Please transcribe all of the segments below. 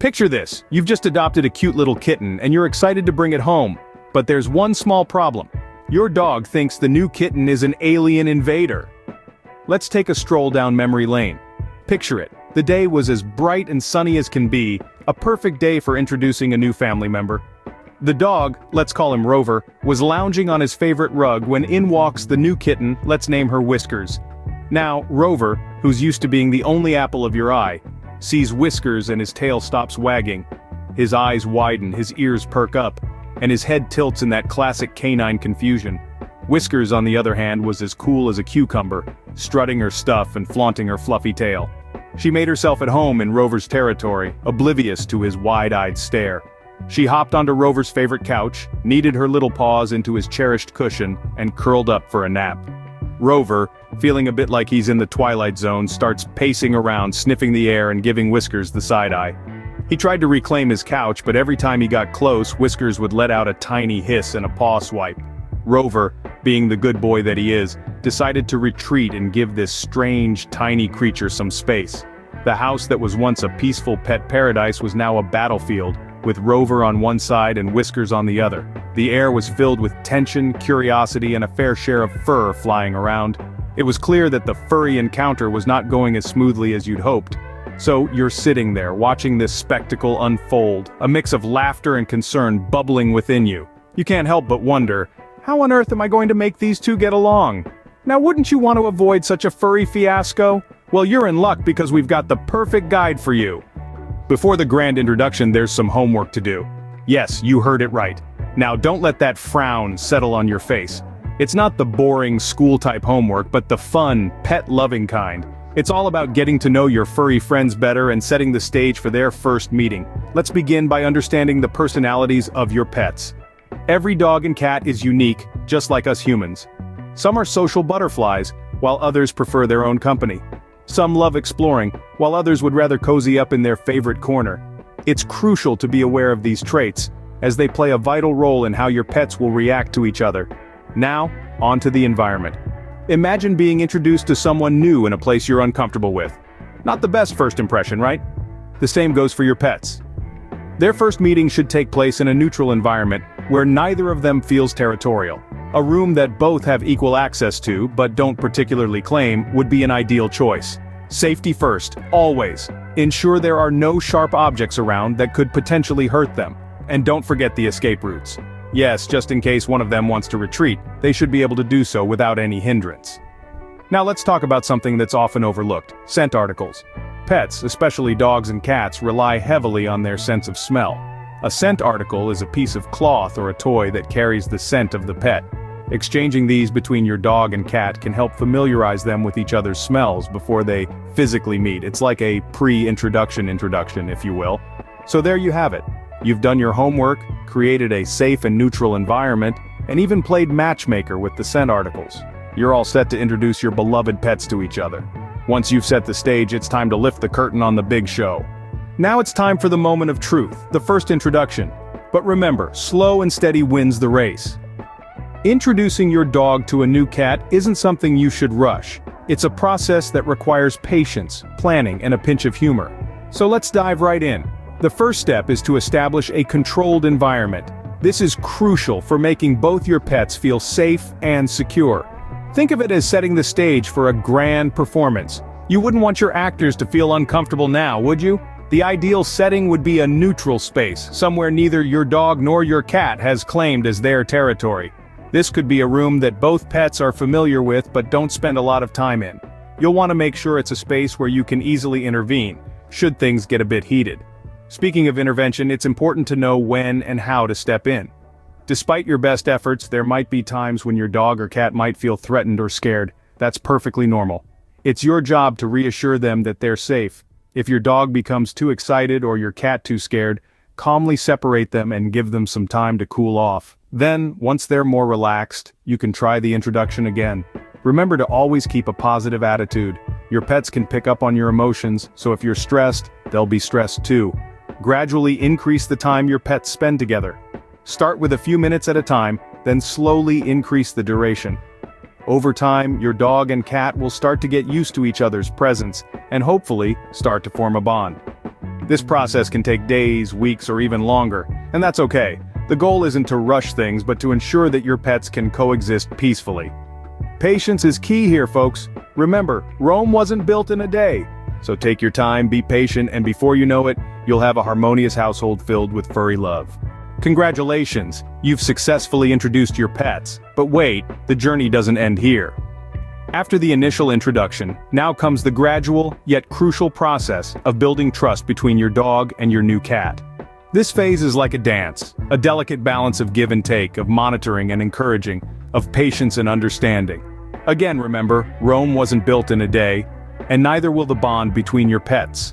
Picture this, you've just adopted a cute little kitten and you're excited to bring it home. But there's one small problem. Your dog thinks the new kitten is an alien invader. Let's take a stroll down memory lane. Picture it, the day was as bright and sunny as can be, a perfect day for introducing a new family member. The dog, let's call him Rover, was lounging on his favorite rug when in walks the new kitten, let's name her Whiskers. Now, Rover, who's used to being the only apple of your eye, sees Whiskers and his tail stops wagging. His eyes widen, his ears perk up, and his head tilts in that classic canine confusion. Whiskers, on the other hand, was as cool as a cucumber, strutting her stuff and flaunting her fluffy tail. She made herself at home in Rover's territory, oblivious to his wide-eyed stare. She hopped onto Rover's favorite couch, kneaded her little paws into his cherished cushion, and curled up for a nap. Rover, feeling a bit like he's in the Twilight Zone, starts pacing around, sniffing the air and giving Whiskers the side-eye. He tried to reclaim his couch, but every time he got close, Whiskers would let out a tiny hiss and a paw swipe. Rover, being the good boy that he is, decided to retreat and give this strange, tiny creature some space. The house that was once a peaceful pet paradise was now a battlefield, with Rover on one side and Whiskers on the other. The air was filled with tension, curiosity, and a fair share of fur flying around. It was clear that the furry encounter was not going as smoothly as you'd hoped. So you're sitting there, watching this spectacle unfold, a mix of laughter and concern bubbling within you. You can't help but wonder, how on earth am I going to make these two get along? Now wouldn't you want to avoid such a furry fiasco? Well, you're in luck because we've got the perfect guide for you. Before the grand introduction, there's some homework to do. Yes, you heard it right. Now don't let that frown settle on your face. It's not the boring school-type homework, but the fun, pet-loving kind. It's all about getting to know your furry friends better and setting the stage for their first meeting. Let's begin by understanding the personalities of your pets. Every dog and cat is unique, just like us humans. Some are social butterflies, while others prefer their own company. Some love exploring, while others would rather cozy up in their favorite corner. It's crucial to be aware of these traits, as they play a vital role in how your pets will react to each other. Now, on to the environment. Imagine being introduced to someone new in a place you're uncomfortable with. Not the best first impression, right? The same goes for your pets. Their first meeting should take place in a neutral environment, where neither of them feels territorial. A room that both have equal access to, but don't particularly claim, would be an ideal choice. Safety first, always. Ensure there are no sharp objects around that could potentially hurt them. And don't forget the escape routes. Yes, just in case one of them wants to retreat, they should be able to do so without any hindrance. Now let's talk about something that's often overlooked: scent articles. Pets, especially dogs and cats, rely heavily on their sense of smell. A scent article is a piece of cloth or a toy that carries the scent of the pet. Exchanging these between your dog and cat can help familiarize them with each other's smells before they physically meet. It's like a pre-introduction, if you will. So there you have it. You've done your homework, created a safe and neutral environment, and even played matchmaker with the scent articles. You're all set to introduce your beloved pets to each other. Once you've set the stage, it's time to lift the curtain on the big show. Now it's time for the moment of truth, the first introduction. But remember, slow and steady wins the race. Introducing your dog to a new cat isn't something you should rush. It's a process that requires patience, planning, and a pinch of humor. So let's dive right in. The first step is to establish a controlled environment. This is crucial for making both your pets feel safe and secure. Think of it as setting the stage for a grand performance. You wouldn't want your actors to feel uncomfortable now, would you? The ideal setting would be a neutral space, somewhere neither your dog nor your cat has claimed as their territory. This could be a room that both pets are familiar with but don't spend a lot of time in. You'll want to make sure it's a space where you can easily intervene, should things get a bit heated. Speaking of intervention, it's important to know when and how to step in. Despite your best efforts, there might be times when your dog or cat might feel threatened or scared. That's perfectly normal. It's your job to reassure them that they're safe. If your dog becomes too excited or your cat too scared, calmly separate them and give them some time to cool off. Then, once they're more relaxed, you can try the introduction again. Remember to always keep a positive attitude. Your pets can pick up on your emotions, so if you're stressed, they'll be stressed too. Gradually increase the time your pets spend together. Start with a few minutes at a time, then slowly increase the duration. Over time, your dog and cat will start to get used to each other's presence, and hopefully, start to form a bond. This process can take days, weeks, or even longer, and that's okay. The goal isn't to rush things, but to ensure that your pets can coexist peacefully. Patience is key here, folks. Remember, Rome wasn't built in a day. So take your time, be patient, and before you know it, you'll have a harmonious household filled with furry love. Congratulations, you've successfully introduced your pets. But wait, the journey doesn't end here. After the initial introduction, now comes the gradual, yet crucial process of building trust between your dog and your new cat. This phase is like a dance, a delicate balance of give and take, of monitoring and encouraging, of patience and understanding. Again, remember, Rome wasn't built in a day, and neither will the bond between your pets.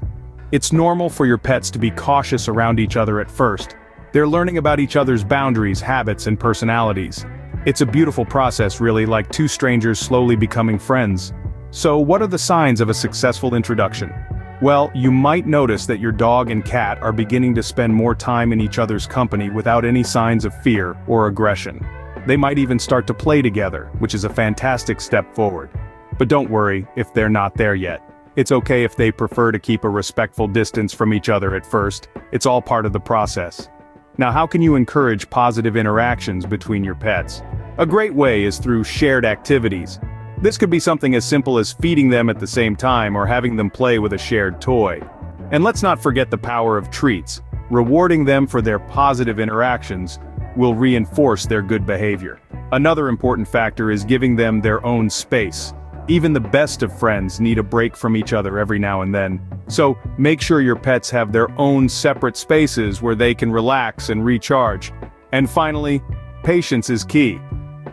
It's normal for your pets to be cautious around each other at first. They're learning about each other's boundaries, habits, and personalities. It's a beautiful process, really, like two strangers slowly becoming friends. So, what are the signs of a successful introduction? Well, you might notice that your dog and cat are beginning to spend more time in each other's company without any signs of fear or aggression. They might even start to play together, which is a fantastic step forward. But don't worry if they're not there yet. It's okay if they prefer to keep a respectful distance from each other at first. It's all part of the process. Now, how can you encourage positive interactions between your pets? A great way is through shared activities. This could be something as simple as feeding them at the same time or having them play with a shared toy. And let's not forget the power of treats. Rewarding them for their positive interactions will reinforce their good behavior. Another important factor is giving them their own space. Even the best of friends need a break from each other every now and then. So, make sure your pets have their own separate spaces where they can relax and recharge. And finally, patience is key.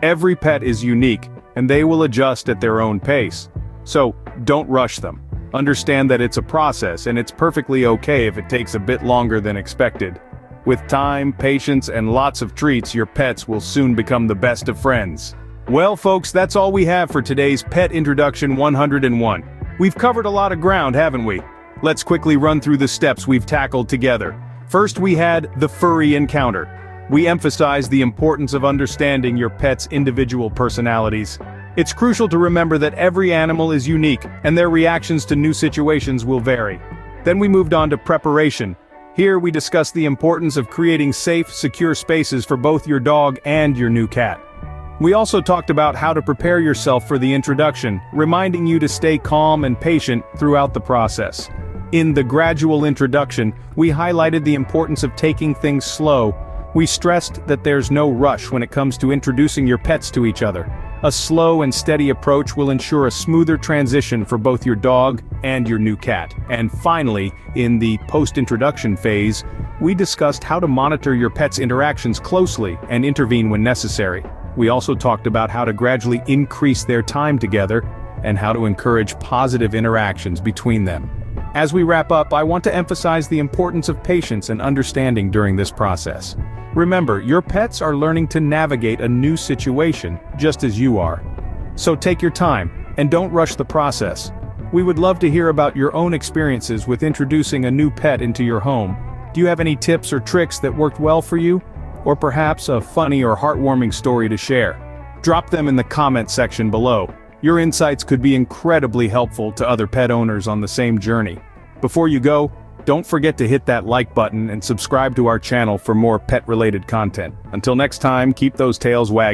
Every pet is unique, and they will adjust at their own pace. So, don't rush them. Understand that it's a process, and it's perfectly okay if it takes a bit longer than expected. With time, patience, and lots of treats, your pets will soon become the best of friends. Well, folks, that's all we have for today's Pet Introduction 101. We've covered a lot of ground, haven't we? Let's quickly run through the steps we've tackled together. First, we had the furry encounter. We emphasized the importance of understanding your pet's individual personalities. It's crucial to remember that every animal is unique, and their reactions to new situations will vary. Then we moved on to preparation. Here we discussed the importance of creating safe, secure spaces for both your dog and your new cat. We also talked about how to prepare yourself for the introduction, reminding you to stay calm and patient throughout the process. In the gradual introduction, we highlighted the importance of taking things slow. We stressed that there's no rush when it comes to introducing your pets to each other. A slow and steady approach will ensure a smoother transition for both your dog and your new cat. And finally, in the post-introduction phase, we discussed how to monitor your pet's interactions closely and intervene when necessary. We also talked about how to gradually increase their time together and how to encourage positive interactions between them. As we wrap up, I want to emphasize the importance of patience and understanding during this process. Remember, your pets are learning to navigate a new situation, just as you are. So take your time, and don't rush the process. We would love to hear about your own experiences with introducing a new pet into your home. Do you have any tips or tricks that worked well for you? Or perhaps a funny or heartwarming story to share? Drop them in the comment section below. Your insights could be incredibly helpful to other pet owners on the same journey. Before you go, don't forget to hit that like button and subscribe to our channel for more pet-related content. Until next time, keep those tails wagging.